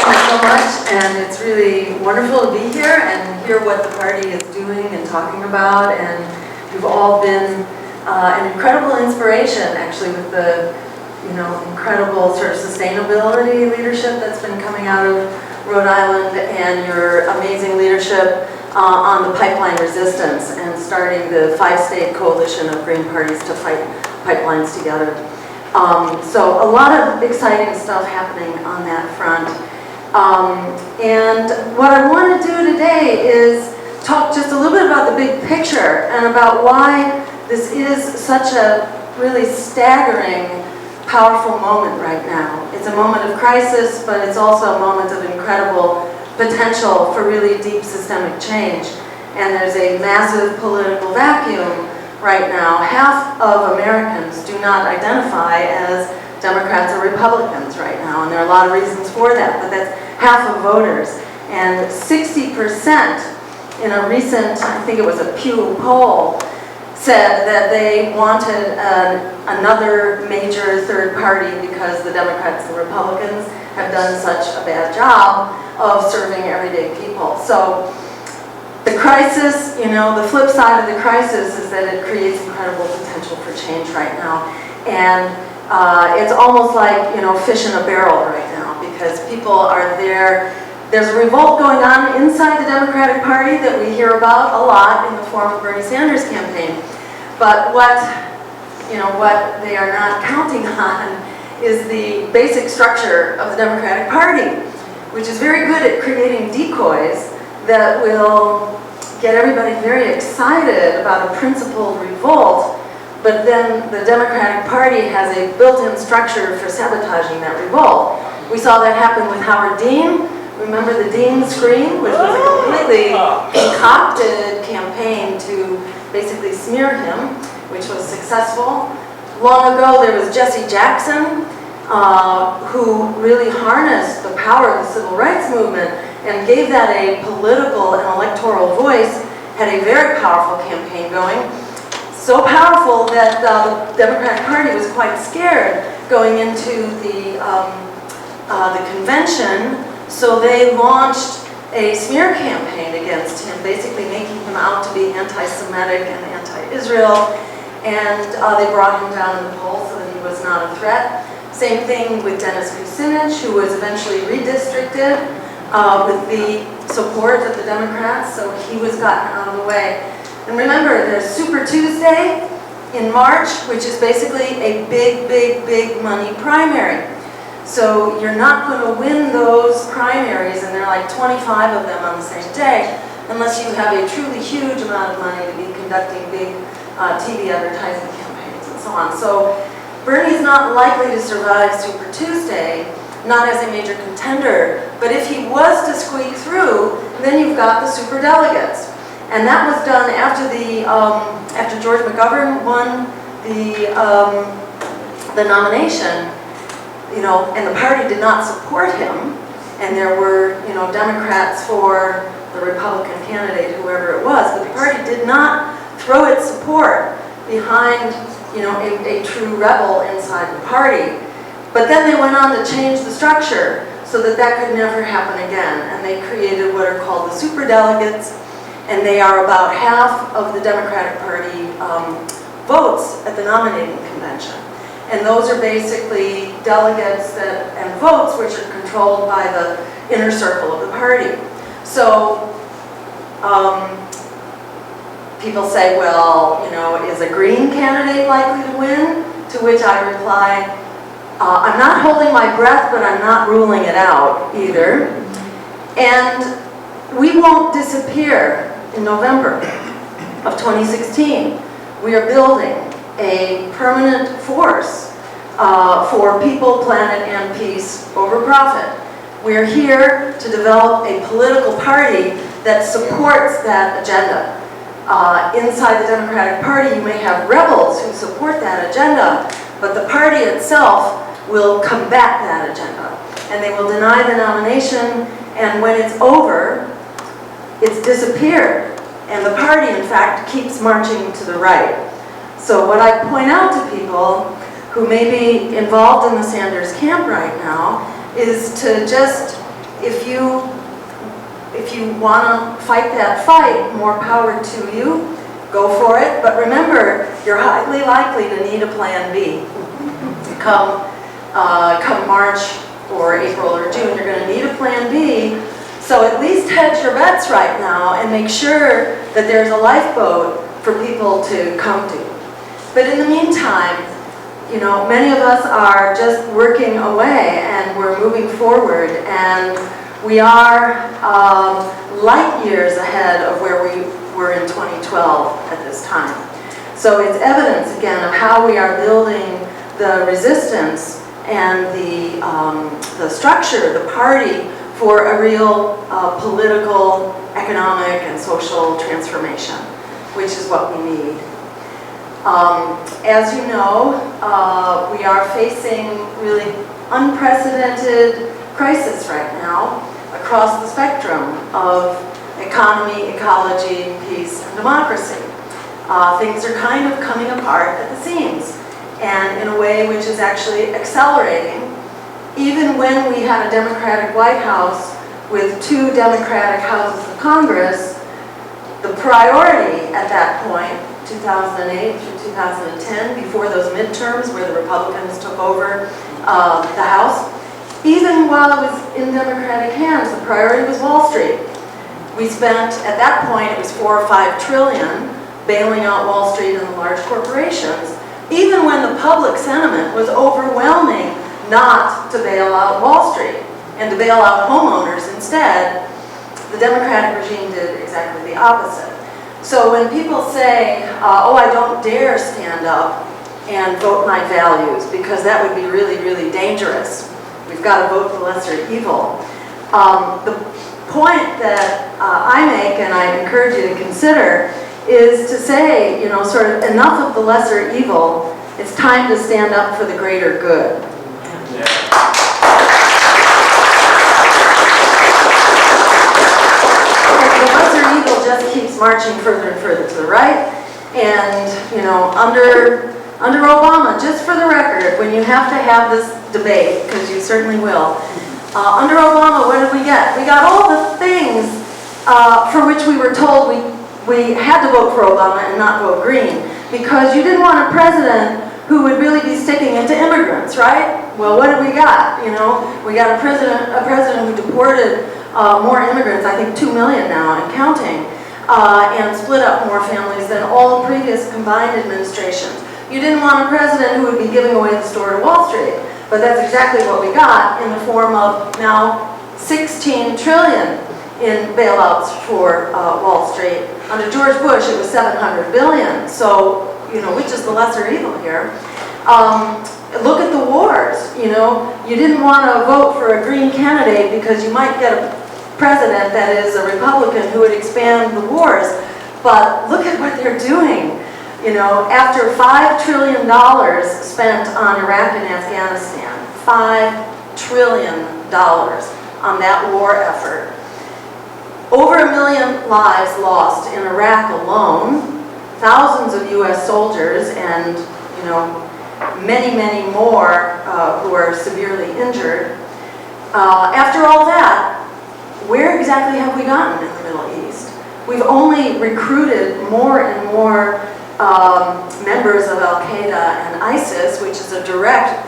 you so much, and it's really wonderful to be here and hear what the party is doing and talking about, and you've all been an incredible inspiration, actually, with the incredible sort of sustainability leadership that's been coming out of Rhode Island, and your amazing leadership on the pipeline resistance and starting the 5-state coalition of Green parties to fight pipelines together. So a lot of exciting stuff happening on that front. And what I want to do today is talk just a little bit about the big picture and about why this is such a really staggering, powerful moment right now. It's a moment of crisis, but it's also a moment of incredible potential for really deep systemic change. And there's a massive political vacuum right now. Half of Americans do not identify as Democrats or Republicans right now, and there are a lot of reasons for that, but that's half of voters. And 60% in a recent, I think it was a Pew poll, said that they wanted another major third party because the Democrats and Republicans have done such a bad job of serving everyday people. So the crisis, the flip side of the crisis is that it creates incredible potential for change right now. And it's almost like, fish in a barrel right now, because people are there. There's a revolt going on inside the Democratic Party that we hear about a lot in the form of Bernie Sanders' campaign. But what they are not counting on is the basic structure of the Democratic Party, which is very good at creating decoys that will get everybody very excited about a principled revolt, but then the Democratic Party has a built-in structure for sabotaging that revolt. We saw that happen with Howard Dean. Remember the Dean scream, which was a completely concocted campaign to basically smear him, which was successful. Long ago, there was Jesse Jackson, who really harnessed the power of the civil rights movement and gave that a political and electoral voice, had a very powerful campaign going. So powerful that the Democratic Party was quite scared going into the convention, so they launched a smear campaign against him, basically making him out to be anti-Semitic and anti-Israel, and they brought him down in the polls so that he was not a threat. Same thing with Dennis Kucinich, who was eventually redistricted with the support of the Democrats, so he was gotten out of the way. And remember, there's Super Tuesday in March, which is basically a big, big, big money primary. So you're not going to win those primaries, and there are like 25 of them on the same day, unless you have a truly huge amount of money to be conducting big TV advertising campaigns and so on. So Bernie's not likely to survive Super Tuesday, not as a major contender, but if he was to squeak through, then you've got the superdelegates. And that was done after George McGovern won the nomination, and the party did not support him, and there were, Democrats for the Republican candidate, whoever it was, but the party did not throw its support behind, a true rebel inside the party. But then they went on to change the structure so that that could never happen again, and they created what are called the superdelegates, and they are about half of the Democratic Party votes at the nominating convention. And those are basically delegates and votes which are controlled by the inner circle of the party. So people say, well, is a Green candidate likely to win? To which I reply, I'm not holding my breath, but I'm not ruling it out either. And we won't disappear in November of 2016. We are building a permanent force for people, planet, and peace over profit. We're here to develop a political party that supports that agenda. Inside the Democratic Party, you may have rebels who support that agenda, but the party itself will combat that agenda. And they will deny the nomination, and when it's over, it's disappeared. And the party, in fact, keeps marching to the right. So what I point out to people who may be involved in the Sanders camp right now is to just, if you want to fight that fight, more power to you. Go for it. But remember, you're highly likely to need a plan B. Come March or April or June, you're going to need a plan B. So at least hedge your bets right now and make sure that there's a lifeboat for people to come to. But in the meantime, you know, many of us are just working away and we're moving forward, and we are light years ahead of where we were in 2012 at this time. So it's evidence again of how we are building the resistance and the structure, the party, for a real political, economic, and social transformation, which is what we need. As you know, we are facing really unprecedented crisis right now across the spectrum of economy, ecology, peace, and democracy. Things are kind of coming apart at the seams, and in a way which is actually accelerating. Even when we had a Democratic White House with 2 Democratic houses of Congress, the priority at that point, 2008 through 2010, before those midterms where the Republicans took over the House, even while it was in Democratic hands, the priority was Wall Street. We spent, at that point, it was $4 or $5 trillion bailing out Wall Street and the large corporations, even when the public sentiment was overwhelming not to bail out Wall Street and to bail out homeowners instead. The Democratic regime did exactly the opposite. So when people say, oh, I don't dare stand up and vote my values because that would be really, really dangerous. We've got to vote the lesser evil. The point that I make, and I encourage you to consider, is to say, you know, sort of enough of the lesser evil, it's time to stand up for the greater good. Yeah. The lesser evil just keeps marching further and further to the right, and, you know, under Obama, just for the record, when you have to have this debate, because you certainly will, under Obama, what did we get? We got all the things for which we were told we had to vote for Obama and not vote Green, because you didn't want a president who would really be sticking into immigrants, right? Well, what did we got? You know, we got a president who deported more immigrants, I think 2 million now and counting, and split up more families than all previous combined administrations. You didn't want a president who would be giving away the store to Wall Street, but that's exactly what we got in the form of now 16 trillion in bailouts for Wall Street. Under George Bush, it was 700 billion. So, you know, which is the lesser evil here? Look at the wars. You know, you didn't want to vote for a Green candidate because you might get a president that is a Republican who would expand the wars. But look at what they're doing. You know, after $5 trillion spent on Iraq and Afghanistan, $5 trillion on that war effort. Over 1 million lives lost in Iraq alone, thousands of US soldiers, and, you know, many, many more who are severely injured. After all that, where exactly have we gotten in the Middle East? We've only recruited more and more members of Al-Qaeda and ISIS, which is a direct,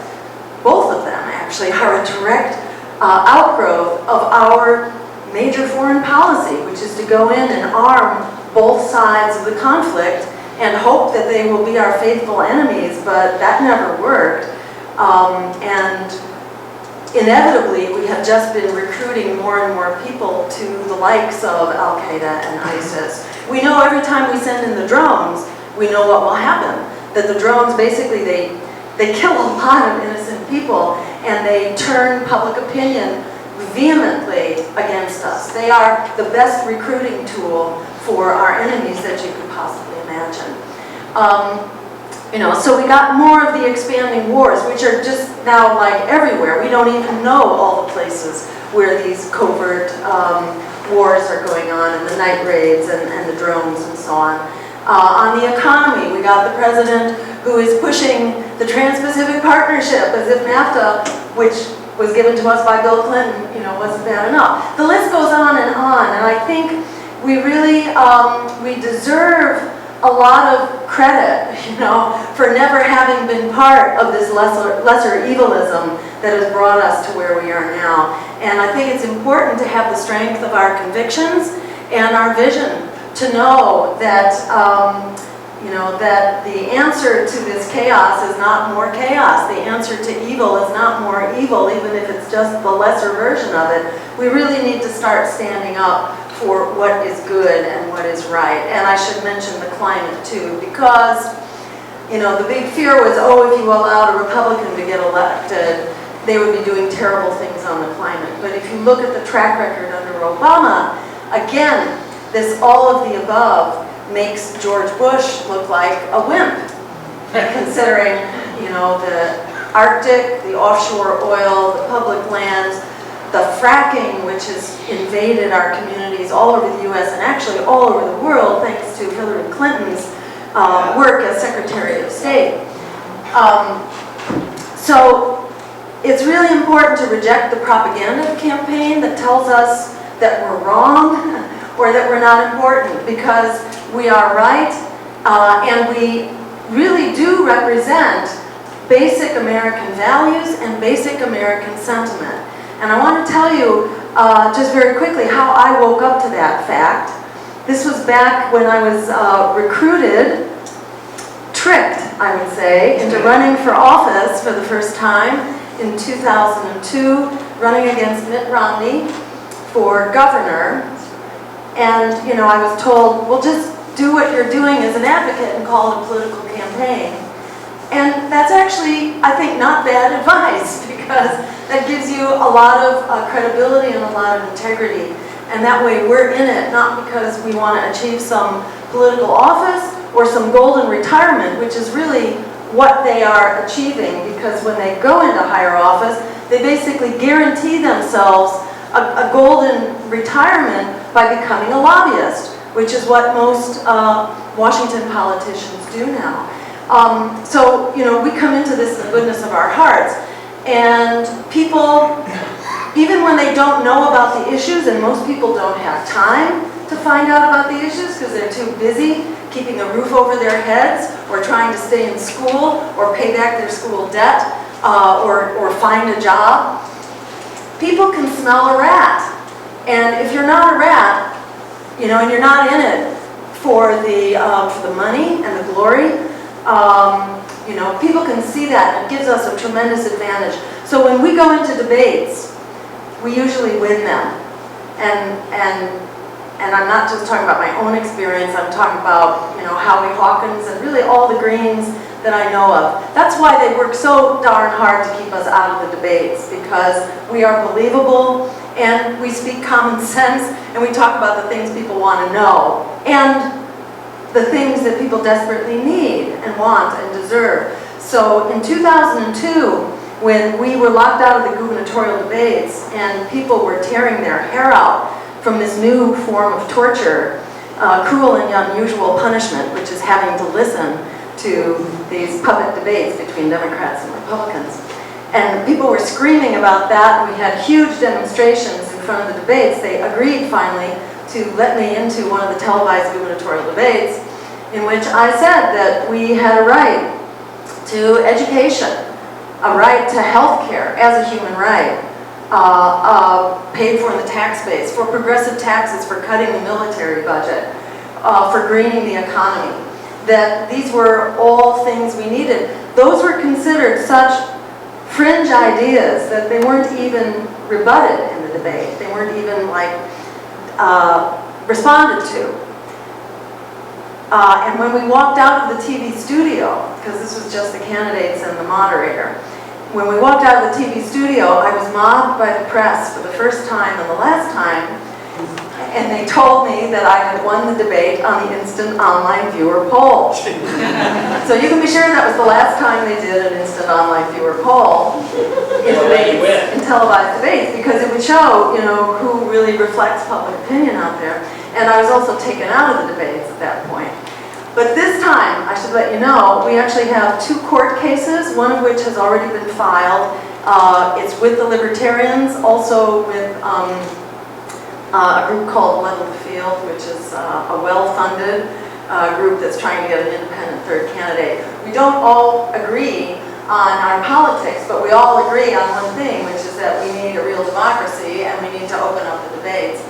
both of them actually are a direct outgrowth of our major foreign policy, which is to go in and arm both sides of the conflict and hope that they will be our faithful enemies, but that never worked. And inevitably, we have just been recruiting more and more people to the likes of Al-Qaeda and ISIS. We know every time we send in the drones, we know what will happen. That the drones basically, they kill a lot of innocent people and they turn public opinion vehemently against us. They are the best recruiting tool for our enemies that you could possibly imagine. You know, so we got more of the expanding wars, which are just now like everywhere. We don't even know all the places where these covert wars are going on, and the night raids and the drones and so on. On the economy, we got the president who is pushing the Trans-Pacific Partnership as if NAFTA, which was given to us by Bill Clinton, wasn't bad enough. The list goes on, and I think we really, we deserve a lot of credit, for never having been part of this lesser evilism that has brought us to where we are now. And I think it's important to have the strength of our convictions and our vision to know that, that the answer to this chaos is not more chaos. The answer to evil is not more evil, even if it's just the lesser version of it. We really need to start standing up for what is good and what is right. And I should mention the climate too, because, the big fear was, if you allowed a Republican to get elected, they would be doing terrible things on the climate. But if you look at the track record under Obama, again, this all of the above makes George Bush look like a wimp, considering, the Arctic, the offshore oil, the public lands, the fracking, which has invaded our communities all over the U.S. and actually all over the world, thanks to Hillary Clinton's work as Secretary of State. So it's really important to reject the propaganda campaign that tells us that we're wrong or that we're not important, because we are right, and we really do represent basic American values and basic American sentiment. And I want to tell you just very quickly how I woke up to that fact. This was back when I was recruited, tricked, I would say, into running for office for the first time in 2002, running against Mitt Romney for governor. And, I was told, well, just do what you're doing as an advocate and call it a political campaign. And that's actually, I think, not bad advice, because that gives you a lot of credibility and a lot of integrity. And that way we're in it, not because we want to achieve some political office or some golden retirement, which is really what they are achieving, because when they go into higher office, they basically guarantee themselves a golden retirement by becoming a lobbyist, which is what most Washington politicians do now. So, we come into this in the goodness of our hearts, and people, even when they don't know about the issues, and most people don't have time to find out about the issues because they're too busy keeping a roof over their heads, or trying to stay in school, or pay back their school debt, or find a job, people can smell a rat. And if you're not a rat, and you're not in it for the money and the glory, people can see that, and it gives us a tremendous advantage. So when we go into debates, we usually win them. And I'm not just talking about my own experience, I'm talking about, Howie Hawkins and really all the Greens that I know of. That's why they work so darn hard to keep us out of the debates, because we are believable, and we speak common sense, and we talk about the things people want to know, and the things that people desperately need and want and deserve. So in 2002, when we were locked out of the gubernatorial debates and people were tearing their hair out from this new form of torture, cruel and unusual punishment, which is having to listen to these public debates between Democrats and Republicans. And people were screaming about that. We had huge demonstrations in front of the debates. They agreed finally to let me into one of the televised gubernatorial debates, in which I said that we had a right to education, a right to health care as a human right, paid for in the tax base, for progressive taxes, for cutting the military budget, for greening the economy, that these were all things we needed. Those were considered such fringe ideas that they weren't even rebutted in the debate. They weren't even responded to. And when we walked out of the TV studio, because this was just the candidates and the moderator, when we walked out of the TV studio, I was mobbed by the press for the first time and the last time, and they told me that I had won the debate on the instant online viewer poll. So you can be sure that was the last time they did an instant online viewer poll in debates, in televised debates, because it would show, who really reflects public opinion out there. And I was also taken out of the debates at that point. But this time, I should let you know, we actually have 2 court cases, one of which has already been filed, It's with the Libertarians, also with a group called Level the Field, which is a well-funded group that's trying to get an independent third candidate. We don't all agree on our politics, but we all agree on one thing, which is that we need a real democracy and we need to open up the debates.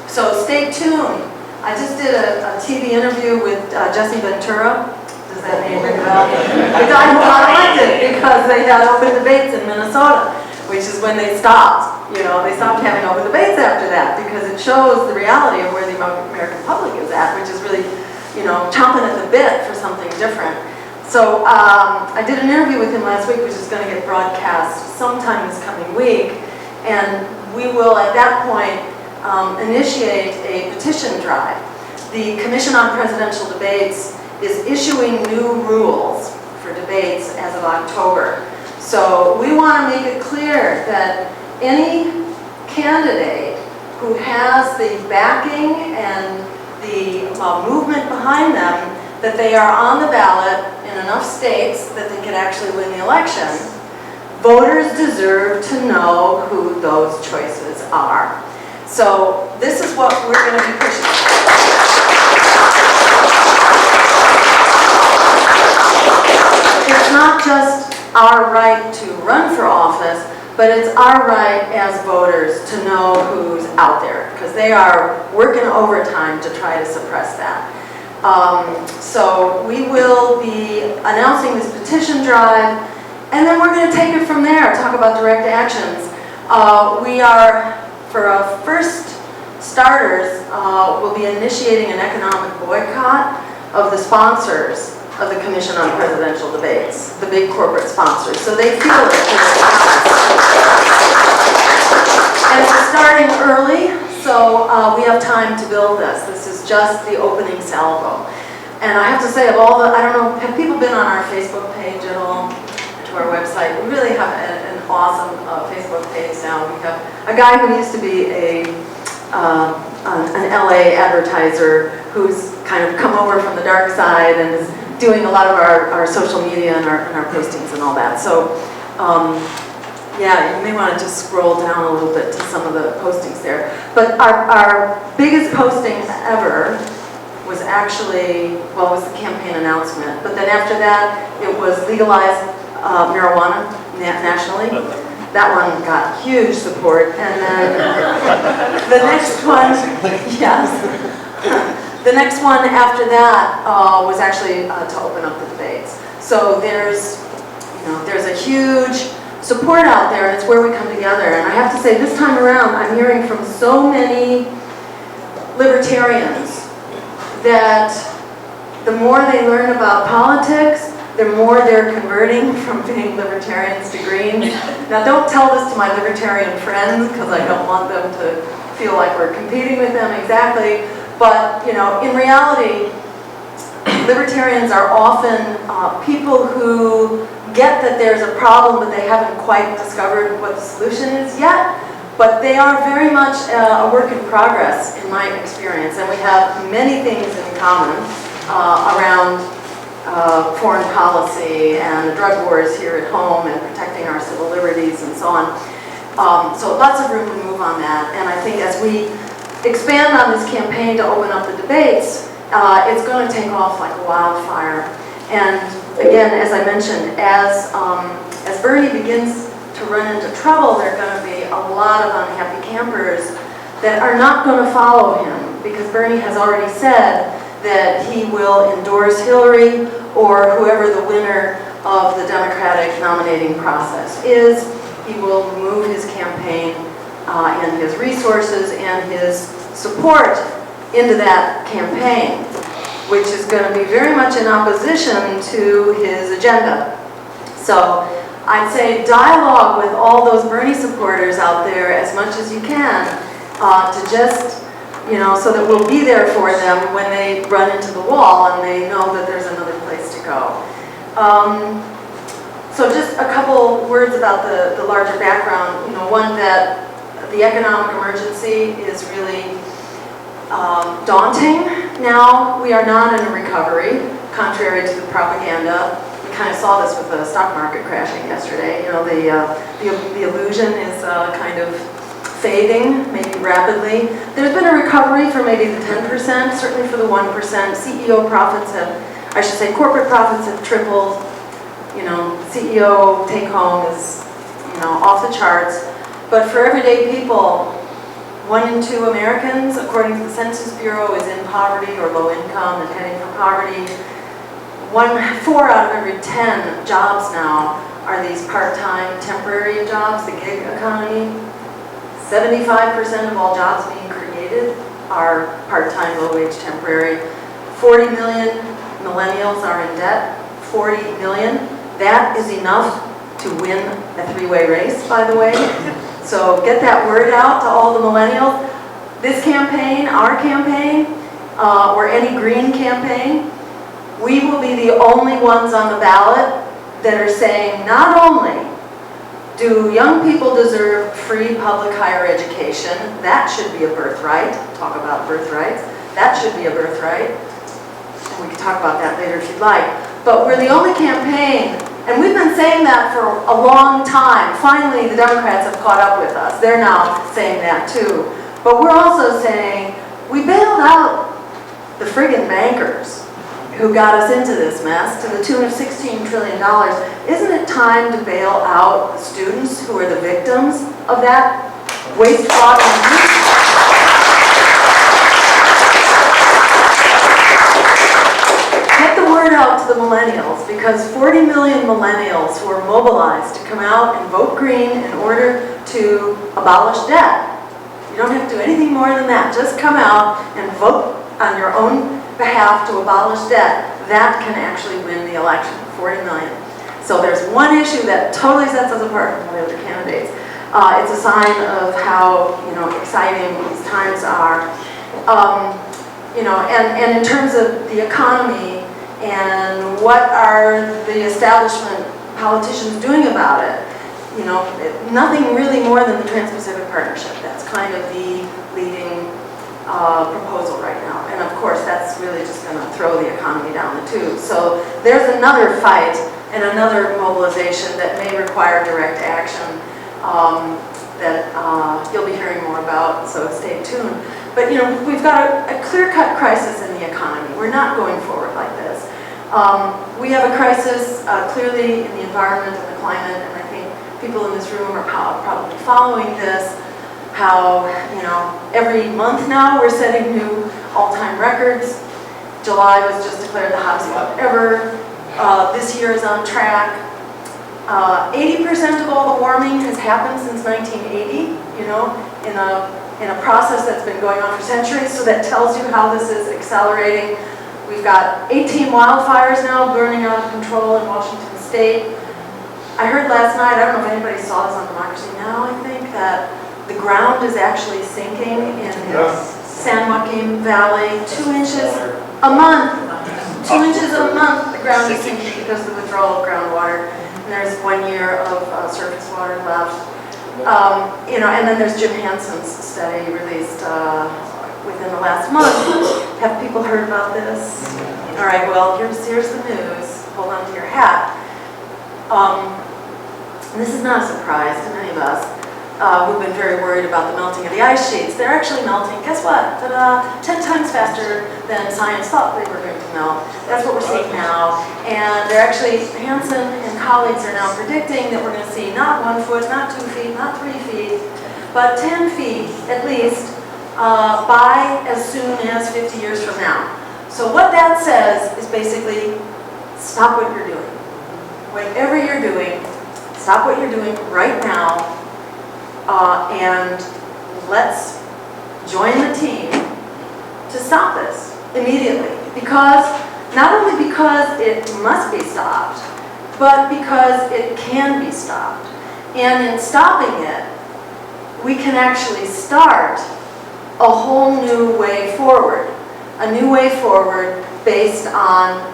So stay tuned. I just did a TV interview with Jesse Ventura. Does that name ring a bell? The guy who got elected because they had open debates in Minnesota, which is when they stopped. You know, they stopped having open debates after that because it shows the reality of where the American public is at, which is really, you know, chomping at the bit for something different. So I did an interview with him last week, which is going to get broadcast sometime this coming week, and we will at that point initiate a petition drive. The Commission on Presidential Debates is issuing new rules for debates as of October. So we want to make it clear that any candidate who has the backing and the movement behind them, that they are on the ballot in enough states that they can actually win the election, voters deserve to know who those choices are. So this is what we're going to be pushing. It's not just our right to run for office, but it's our right as voters to know who's out there, because they are working overtime to try to suppress that. So we will be announcing this petition drive, and then we're going to take it from there, talk about direct actions. We are, for first starters, we'll be initiating an economic boycott of the sponsors of the Commission on Presidential Debates, the big corporate sponsors. So they feel it. And we're starting early, so we have time to build this. This is just the opening salvo. And I have to say, of all the, I don't know, have people been on our Facebook page at all, to our website? We really have an awesome Facebook page now. We have a guy who used to be an LA advertiser who's kind of come over from the dark side and is doing a lot of our social media and our postings and all that. So yeah, you may want to just scroll down a little bit to some of the postings there. But our biggest posting ever was actually, well, it was the campaign announcement. But then after that, it was legalized marijuana nationally. That one got huge support. And then the next one, yes. The next one after that was actually to open up the debates. So there's a huge support out there, and it's where we come together. And I have to say, this time around, I'm hearing from so many libertarians that the more they learn about politics, the more they're converting from being libertarians to Greens. Now, don't tell this to my libertarian friends, because I don't want them to feel like we're competing with them exactly. But, you know, in reality, libertarians are often people who get that there's a problem, but they haven't quite discovered what the solution is yet. But they are very much a work in progress, in my experience. And we have many things in common around foreign policy and the drug wars here at home and protecting our civil liberties and so on. So lots of room to move on that. And I think as we expand on this campaign to open up the debates, it's going to take off like a wildfire. And again, as I mentioned, as Bernie begins to run into trouble, there are going to be a lot of unhappy campers that are not going to follow him, because Bernie has already said that he will endorse Hillary or whoever the winner of the Democratic nominating process is. He will move his campaign and his resources and his support into that campaign, which is going to be very much in opposition to his agenda. So I'd say dialogue with all those Bernie supporters out there as much as you can to just, you know, so that we'll be there for them when they run into the wall and they know that there's another place to go. So just a couple words about the larger background. You know, one, that the economic emergency is really daunting. Now we are not in a recovery, contrary to the propaganda. We kind of saw this with the stock market crashing yesterday. You know, the illusion is kind of fading, maybe rapidly. There's been a recovery for maybe the 10%, certainly for the 1%. CEO profits have, I should say, corporate profits have tripled. You know, CEO take home is, you know, off the charts. But for everyday people, 1 in 2 Americans, according to the Census Bureau, is in poverty or low income and heading for poverty. 4 out of every 10 jobs now are these part-time temporary jobs, the gig economy. 75% of all jobs being created are part-time, low-wage, temporary. 40 million millennials are in debt. 40 million. That is enough to win a 3-way race, by the way. So get that word out to all the millennials. This campaign, our campaign, or any green campaign, we will be the only ones on the ballot that are saying not only do young people deserve free public higher education, that should be a birthright. Talk about birthrights. That should be a birthright. And we can talk about that later if you'd like. But we're the only campaign, and we've been saying that for a long time. Finally, the Democrats have caught up with us. They're now saying that too. But we're also saying, we bailed out the friggin' bankers who got us into this mess to the tune of $16 trillion. Isn't it time to bail out the students who are the victims of that waste, fraud, and abuse? Get the word out to the millennials, because 40 million millennials who are mobilized to come out and vote green in order to abolish debt. You don't have to do anything more than that. Just come out and vote on your own behalf to abolish debt. That can actually win the election, 40 million. So there's one issue that totally sets us apart from the other candidates. It's a sign of how, you know, exciting these times are. You know, and in terms of the economy and what are the establishment politicians doing about it, you know, nothing really more than the Trans-Pacific Partnership. That's kind of the leading proposal right now. And of course, that's really just going to throw the economy down the tubes. So there's another fight and another mobilization that may require direct action that you'll be hearing more about, so stay tuned. But you know, we've got a clear-cut crisis in the economy. We're not going forward like this. We have a crisis clearly in the environment and the climate, and I think people in this room are probably following this. How, you know, every month now we're setting new all-time records. July was just declared the hottest month ever. This year is on track. 80% of all the warming has happened since 1980, you know, in a process that's been going on for centuries, so that tells you how this is accelerating. We've got 18 wildfires now burning out of control in Washington State. I heard last night, I don't know if anybody saw this on Democracy Now!, I think, that the ground is actually sinking in the San Joaquin Valley, 2 inches a month. 2 inches a month the ground is sinking because of the withdrawal of groundwater. And there's 1 year of surface water left. You know, and then there's Jim Hansen's study released within the last month. Have people heard about this? All right, well, here's the news. Hold on to your hat. And this is not a surprise to many of us who've been very worried about the melting of the ice sheets. They're actually melting, guess what? Ta-da! 10 times faster than science thought they were going to melt. That's what we're seeing now. And they're actually, Hansen and colleagues are now predicting that we're going to see not 1 foot, not 2 feet, not 3 feet, but 10 feet at least by as soon as 50 years from now. So what that says is basically, stop what you're doing. Whatever you're doing, stop what you're doing right now, and let's join the team to stop this immediately. Because, not only because it must be stopped, but because it can be stopped. And in stopping it, we can actually start a whole new way forward. A new way forward based on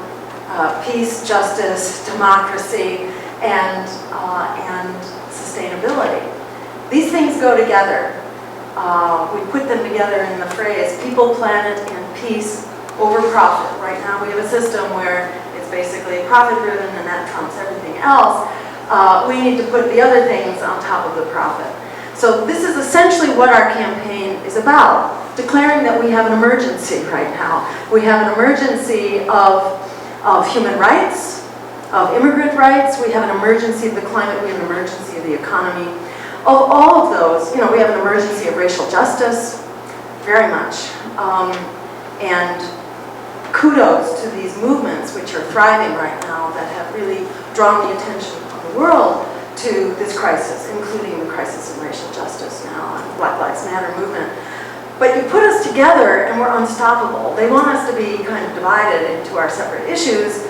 peace, justice, democracy, and sustainability. These things go together. We put them together in the phrase people, planet, and peace over profit. Right now we have a system where it's basically profit-driven and that trumps everything else, we need to put the other things on top of the profit. So this is essentially what our campaign is about, declaring that we have an emergency right now. We have an emergency of human rights, of immigrant rights, we have an emergency of the climate, we have an emergency of the economy. Of all of those, we have an emergency of racial justice, very much. And kudos to these movements which are thriving right now that have really drawn the attention of the world to this crisis, including the crisis of racial justice now and Black Lives Matter movement. But you put us together and we're unstoppable. They want us to be kind of divided into our separate issues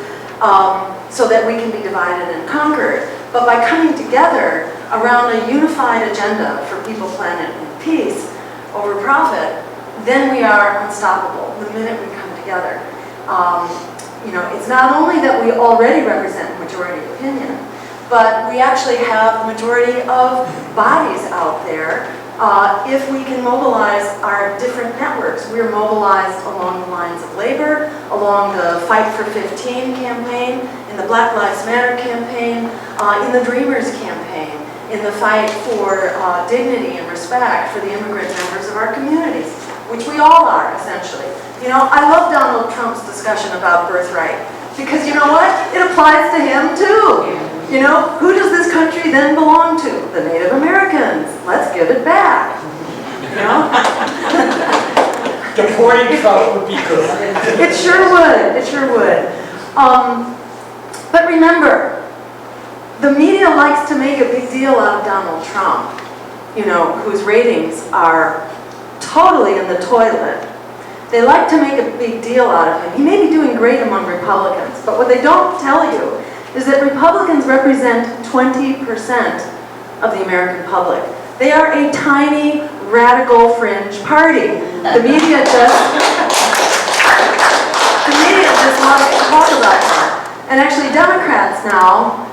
so that we can be divided and conquered. But by coming together around a unified agenda for people, planet, and peace over profit, then we are unstoppable the minute we come together. It's not only that we already represent majority opinion, but we actually have majority of bodies out there if we can mobilize our different networks. We're mobilized along the lines of labor, along the Fight for 15 campaign, in the Black Lives Matter campaign, in the Dreamers campaign, in the fight for dignity and respect for the immigrant members of our communities, which we all are, essentially. I love Donald Trump's discussion about birthright, because you know what? It applies to him too. Who does this country then belong to? The Native Americans. Let's give it back. Deporting Trump would be good. It sure would. It sure would. But remember, the media likes to make a big deal out of Donald Trump, whose ratings are totally in the toilet. They like to make a big deal out of him. He may be doing great among Republicans, but what they don't tell you is that Republicans represent 20% of the American public. They are a tiny, radical fringe party. The media just loves to talk about that. And actually Democrats now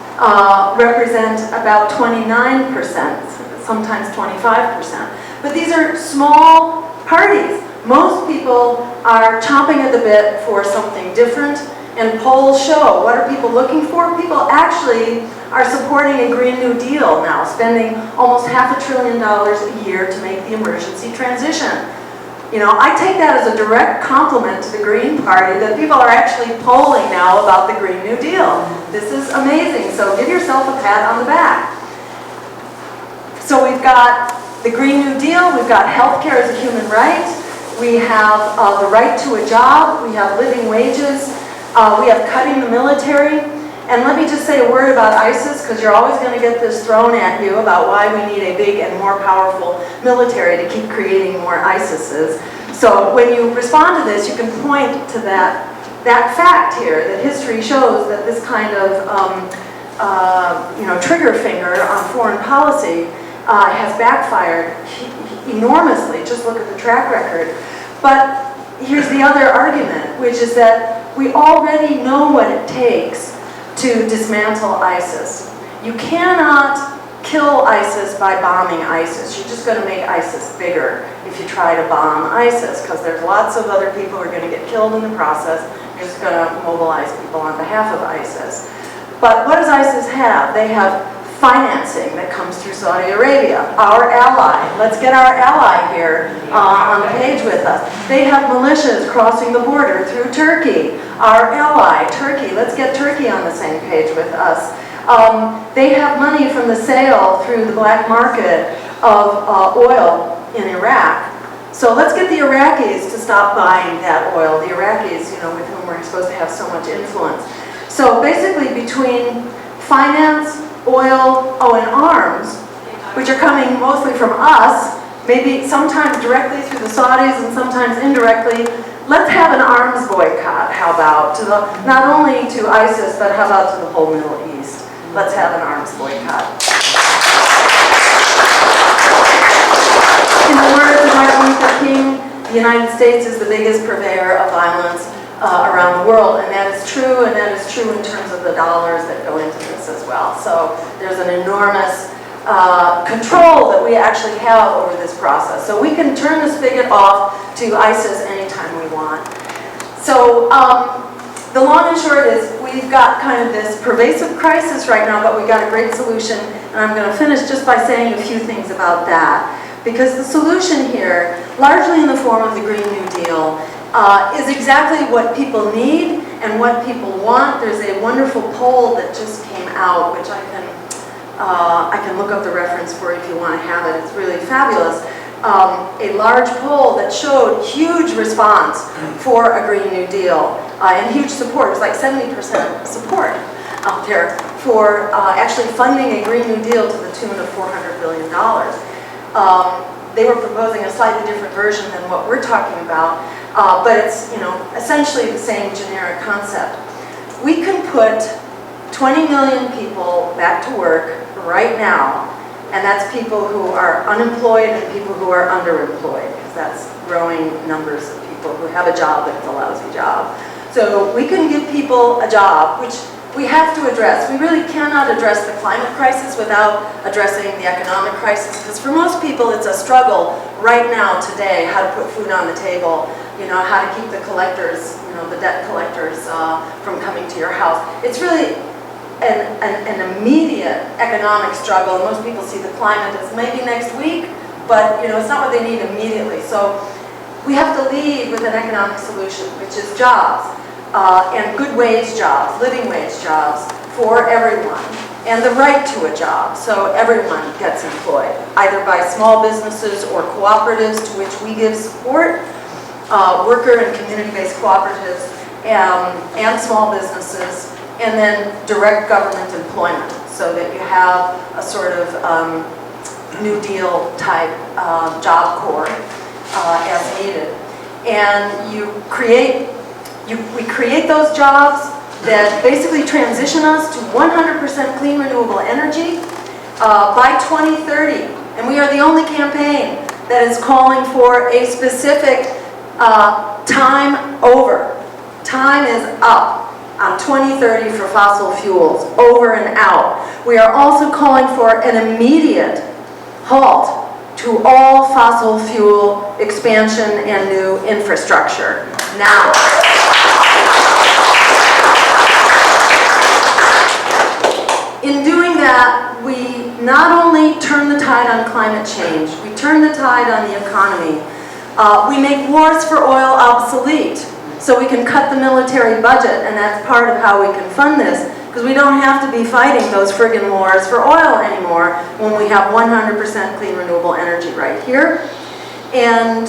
represent about 29%, sometimes 25%. But these are small parties. Most people are chomping at the bit for something different. And polls show, what are people looking for? People actually are supporting a Green New Deal now, spending almost $500 billion a year to make the emergency transition. I take that as a direct compliment to the Green Party that people are actually polling now about the Green New Deal. This is amazing, so give yourself a pat on the back. So we've got the Green New Deal, we've got healthcare as a human right, we have the right to a job, we have living wages, we have cutting the military, and let me just say a word about ISIS, because you're always going to get this thrown at you about why we need a big and more powerful military to keep creating more ISISes. So when you respond to this, you can point to that fact here, that history shows that this kind of trigger finger on foreign policy has backfired enormously. Just look at the track record. But here's the other argument, which is that we already know what it takes to dismantle ISIS. You cannot kill ISIS by bombing ISIS. You're just going to make ISIS bigger if you try to bomb ISIS, because there's lots of other people who are going to get killed in the process. You're just going to mobilize people on behalf of ISIS. But what does ISIS have? They have financing that comes through Saudi Arabia, our ally. Let's get our ally here on the page with us. They have militias crossing the border through Turkey, our ally, Turkey. Let's get Turkey on the same page with us. They have money from the sale through the black market of oil in Iraq. So let's get the Iraqis to stop buying that oil, the Iraqis, with whom we're supposed to have so much influence. So basically between finance, oil, and arms, which are coming mostly from us, maybe sometimes directly through the Saudis and sometimes indirectly, let's have an arms boycott, how about, not only to ISIS, but how about to the whole Middle East. Let's have an arms boycott. In the words of Martin Luther King, the United States is the biggest purveyor of violence around the world, and that is true, and that is true in terms of the dollars that go into this as well. So there's an enormous control that we actually have over this process. So we can turn the spigot off to ISIS anytime we want. So the long and short is, we've got kind of this pervasive crisis right now, but we've got a great solution, and I'm going to finish just by saying a few things about that. Because the solution here, largely in the form of the Green New Deal, is exactly what people need and what people want. There's a wonderful poll that just came out, which I can look up the reference for if you want to have it. It's really fabulous. A large poll that showed huge response for a Green New Deal and huge support. It was like 70% support out there for actually funding a Green New Deal to the tune of $400 billion. They were proposing a slightly different version than what we're talking about, but it's essentially the same generic concept. We can put 20 million people back to work right now, and that's people who are unemployed and people who are underemployed, because that's growing numbers of people who have a job, but it's a lousy job. So we can give people a job, which we have to address. We really cannot address the climate crisis without addressing the economic crisis, because for most people it's a struggle right now, today, how to put food on the table, how to keep the collectors, the debt collectors from coming to your house. It's really an immediate economic struggle. Most people see the climate as maybe next week, but it's not what they need immediately. So we have to lead with an economic solution, which is jobs. And good wage jobs, living wage jobs for everyone, and the right to a job, so everyone gets employed, either by small businesses or cooperatives to which we give support, worker and community-based cooperatives, and small businesses, and then direct government employment, so that you have a sort of New Deal type job corps as needed. And we create those jobs that basically transition us to 100% clean renewable energy by 2030. And we are the only campaign that is calling for a specific time over. Time is up on 2030 for fossil fuels, over and out. We are also calling for an immediate halt to all fossil fuel expansion and new infrastructure. Now. In doing that, we not only turn the tide on climate change, we turn the tide on the economy. We make wars for oil obsolete, so we can cut the military budget, and that's part of how we can fund this, because we don't have to be fighting those friggin' wars for oil anymore when we have 100% clean renewable energy right here. And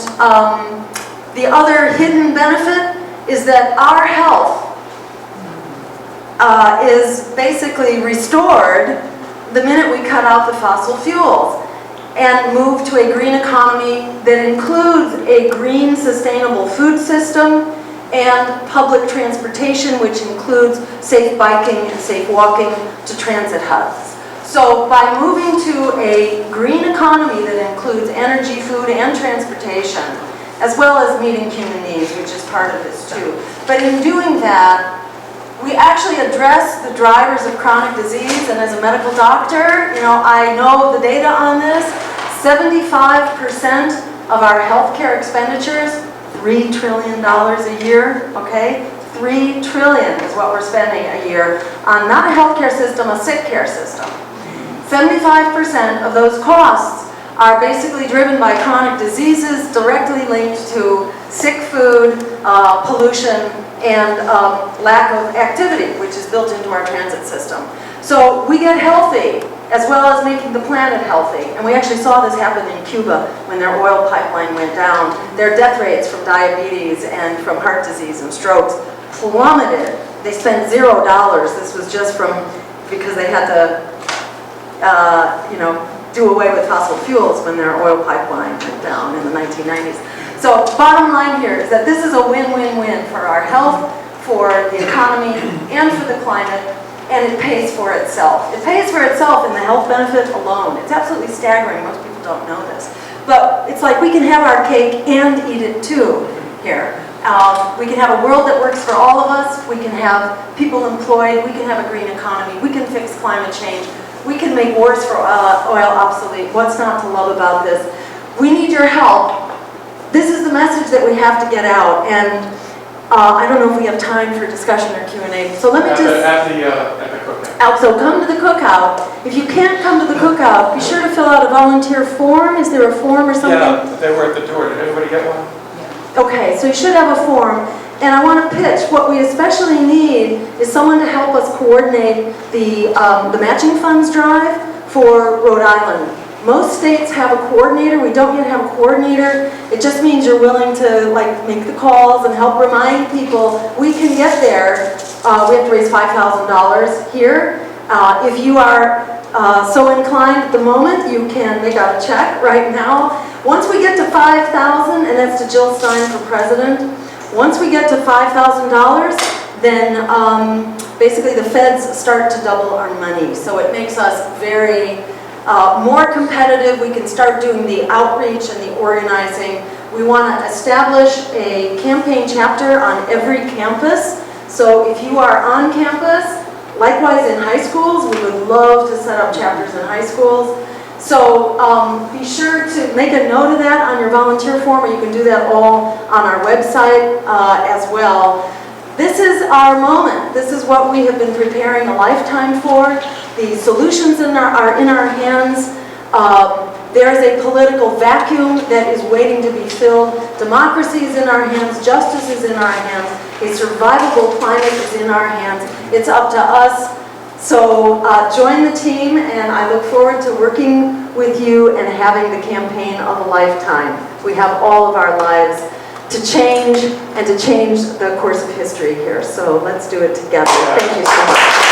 the other hidden benefit is that our health is basically restored the minute we cut out the fossil fuels and move to a green economy that includes a green, sustainable food system and public transportation, which includes safe biking and safe walking to transit hubs. So by moving to a green economy that includes energy, food, and transportation, as well as meeting human needs, which is part of this too. But in doing that, we actually address the drivers of chronic disease, and as a medical doctor, I know the data on this. 75% of our healthcare expenditures, $3 trillion a year, okay? $3 trillion is what we're spending a year on not a healthcare system, a sick care system. 75% of those costs are basically driven by chronic diseases directly linked to sick food, pollution, and lack of activity, which is built into our transit system. So we get healthy, as well as making the planet healthy. And we actually saw this happen in Cuba when their oil pipeline went down. Their death rates from diabetes and from heart disease and strokes plummeted. They spent $0. This was just because they had to, do away with fossil fuels when their oil pipeline went down in the 1990s. So bottom line here is that this is a win-win-win for our health, for the economy, and for the climate, and it pays for itself. It pays for itself in the health benefit alone. It's absolutely staggering. Most people don't know this. But it's like we can have our cake and eat it too here. We can have a world that works for all of us. We can have people employed. We can have a green economy. We can fix climate change. We can make wars for oil obsolete. What's not to love about this? We need your help. This is the message that we have to get out. And I don't know if we have time for discussion or Q&A, so let me just... At the cookout. So come to the cookout. If you can't come to the cookout, be sure to fill out a volunteer form. Is there a form or something? Yeah, they were at the door. Did everybody get one? Okay, so you should have a form. And I want to pitch, what we especially need is someone to help us coordinate the matching funds drive for Rhode Island. Most states have a coordinator. We don't yet have a coordinator. It just means you're willing to make the calls and help remind people we can get there. We have to raise $5,000 here. If you are so inclined at the moment, you can make out a check right now. Once we get to 5,000, and that's to Jill Stein for president, once we get to $5,000, then basically the feds start to double our money. So it makes us very more competitive. We can start doing the outreach and the organizing. We want to establish a campaign chapter on every campus. So if you are on campus, likewise in high schools, we would love to set up chapters in high schools. So be sure to make a note of that on your volunteer form, or you can do that all on our website as well. This is our moment. This is what we have been preparing a lifetime for. The solutions are in our hands. There is a political vacuum that is waiting to be filled. Democracy is in our hands. Justice is in our hands. A survivable climate is in our hands. It's up to us. So join the team, and I look forward to working with you and having the campaign of a lifetime. We have all of our lives to change and to change the course of history here. So let's do it together. Thank you so much.